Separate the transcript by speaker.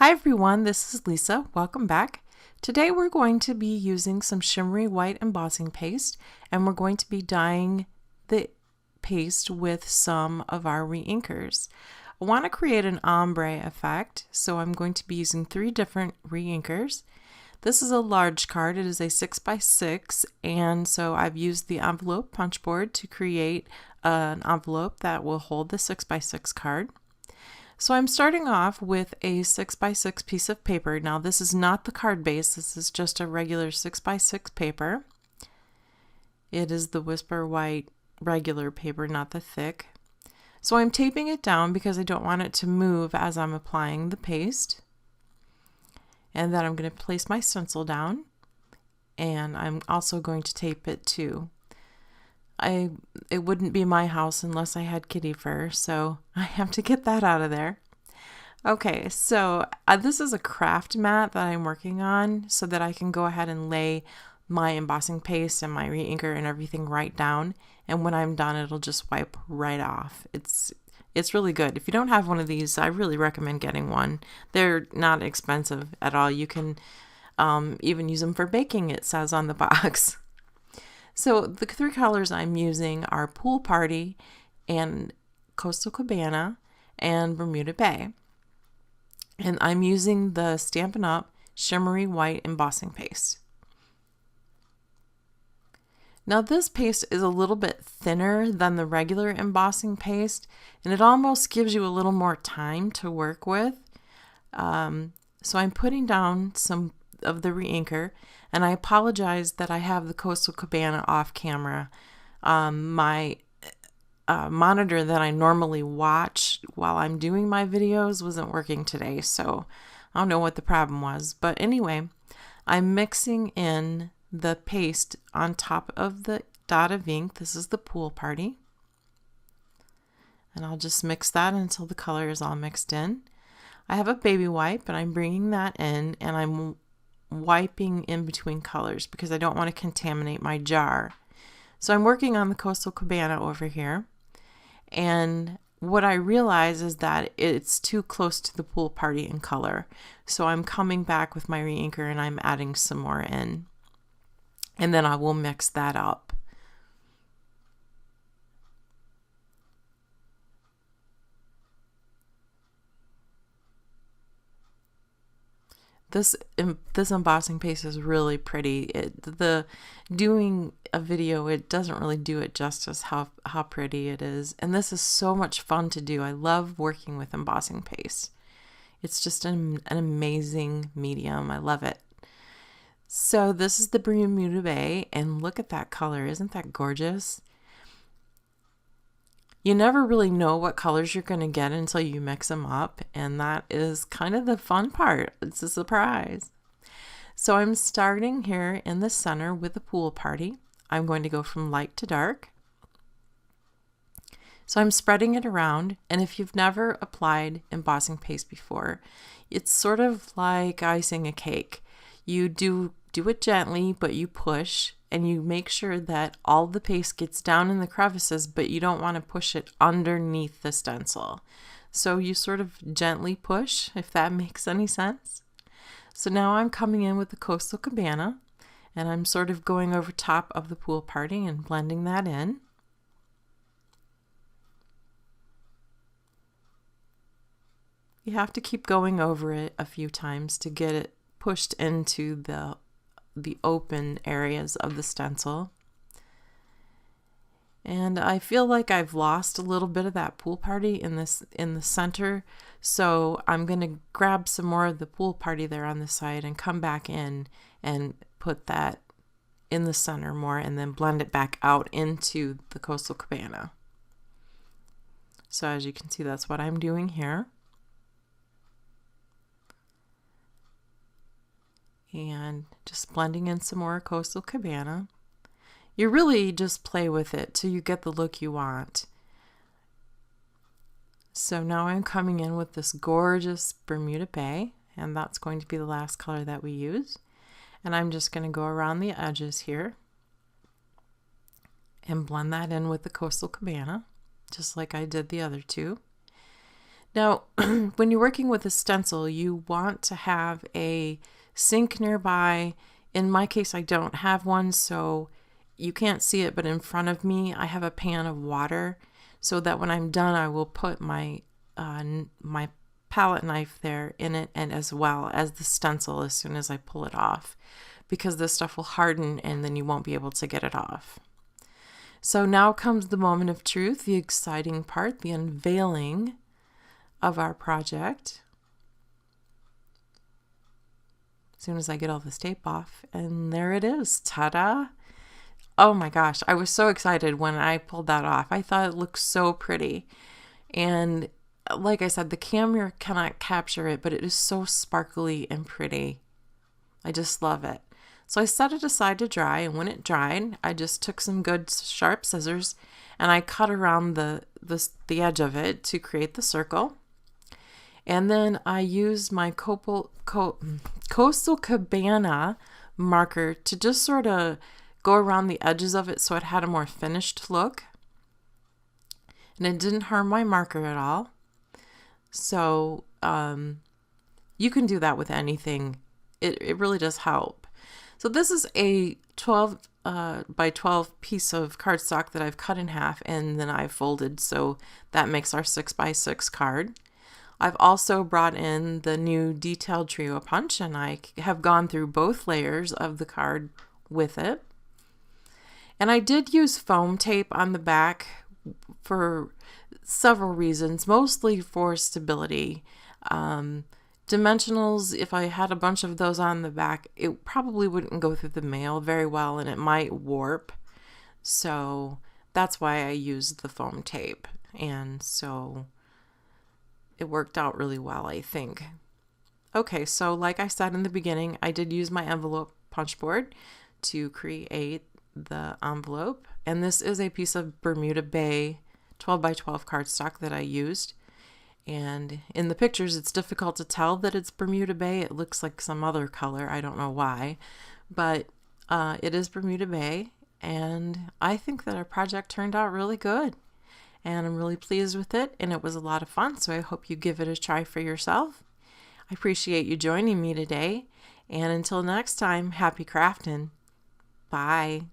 Speaker 1: Hi everyone, this is Lisa. Welcome back. Today we're going to be using some shimmery white embossing paste, and we're going to be dyeing the paste with some of our reinkers. I want to create an ombre effect, so I'm going to be using 3 different reinkers. This is a large card. It is a 6x6, and so I've used the envelope punch board to create an envelope that will hold the 6x6 card. So I'm starting off with a 6x6 piece of paper. Now this is not the card base, this is just a regular 6x6 paper. It is the Whisper White regular paper, not the thick. So I'm taping it down because I don't want it to move as I'm applying the paste. And then I'm going to place my stencil down, and I'm also going to tape it too. It wouldn't be my house unless I had kitty fur, so I have to get that out of there. Okay, so this is a craft mat that I'm working on so that I can go ahead and lay my embossing paste and my reinker and everything right down, and when I'm done it'll just wipe right off. It's really good. If you don't have one of these, I really recommend getting one. They're not expensive at all. You can even use them for baking, it says on the box. So the 3 colors I'm using are Pool Party and Coastal Cabana and Bermuda Bay. And I'm using the Stampin' Up! Shimmery White embossing paste. Now this paste is a little bit thinner than the regular embossing paste, and it almost gives you a little more time to work with. So I'm putting down some of the reinker, and I apologize that I have the Coastal Cabana off camera. My monitor that I normally watch while I'm doing my videos wasn't working today, so I don't know what the problem was. But anyway, I'm mixing in the paste on top of the dot of ink. This is the Pool Party. And I'll just mix that until the color is all mixed in. I have a baby wipe, and I'm bringing that in, and I'm wiping in between colors because I don't want to contaminate my jar. So I'm working on the Coastal Cabana over here, and what I realize is that it's too close to the Pool Party in color. So I'm coming back with my reinker and I'm adding some more in, and then I will mix that up. This embossing paste is really pretty. Doing a video, it doesn't really do it justice how pretty it is. And this is so much fun to do. I love working with embossing paste. It's just an amazing medium. I love it. So this is the Bermuda Bay, and look at that color. Isn't that gorgeous? You never really know what colors you're going to get until you mix them up, and that is kind of the fun part. It's a surprise. So I'm starting here in the center with the Pool Party. I'm going to go from light to dark. So I'm spreading it around, and if you've never applied embossing paste before, it's sort of like icing a cake. You do it gently, but you push, and you make sure that all the paste gets down in the crevices, but you don't want to push it underneath the stencil. So you sort of gently push, if that makes any sense. So now I'm coming in with the Coastal Cabana, and I'm sort of going over top of the Pool Party and blending that in. You have to keep going over it a few times to get it pushed into the open areas of the stencil. And I feel like I've lost a little bit of that Pool Party in the center, so I'm going to grab some more of the Pool Party there on the side and come back in and put that in the center more, and then blend it back out into the Coastal Cabana. So as you can see, that's what I'm doing here. And just blending in some more Coastal Cabana. You really just play with it till you get the look you want. So now I'm coming in with this gorgeous Bermuda Bay, and that's going to be the last color that we use. And I'm just going to go around the edges here and blend that in with the Coastal Cabana, just like I did the other 2. Now, when you're working with a stencil, you want to have a sink nearby. In my case, I don't have one, so you can't see it, but in front of me, I have a pan of water so that when I'm done, I will put my my palette knife there in it, and as well as the stencil as soon as I pull it off, because this stuff will harden and then you won't be able to get it off. So now comes the moment of truth, the exciting part, the unveiling of our project. As soon as I get all this tape off, and there it is. Ta-da! Oh my gosh, I was so excited when I pulled that off. I thought it looked so pretty. And like I said, the camera cannot capture it, but it is so sparkly and pretty. I just love it. So I set it aside to dry, and when it dried, I just took some good sharp scissors and I cut around the edge of it to create the circle. And then I used my Coastal Cabana marker to just sort of go around the edges of it so it had a more finished look. And it didn't harm my marker at all. So you can do that with anything. It really does help. So this is a 12 by 12 piece of cardstock that I've cut in half and then I've folded, so that makes our 6 by 6 card. I've also brought in the new detailed trio punch, and I have gone through both layers of the card with it. And I did use foam tape on the back for several reasons, mostly for stability. Dimensionals, if I had a bunch of those on the back, it probably wouldn't go through the mail very well and it might warp. So that's why I used the foam tape. And so it worked out really well, I think. Okay, so like I said in the beginning, I did use my envelope punch board to create the envelope. And this is a piece of Bermuda Bay 12 by 12 cardstock that I used. And in the pictures, it's difficult to tell that it's Bermuda Bay. It looks like some other color. I don't know why, but it is Bermuda Bay. And I think that our project turned out really good. And I'm really pleased with it. And it was a lot of fun. So I hope you give it a try for yourself. I appreciate you joining me today. And until next time, happy crafting. Bye.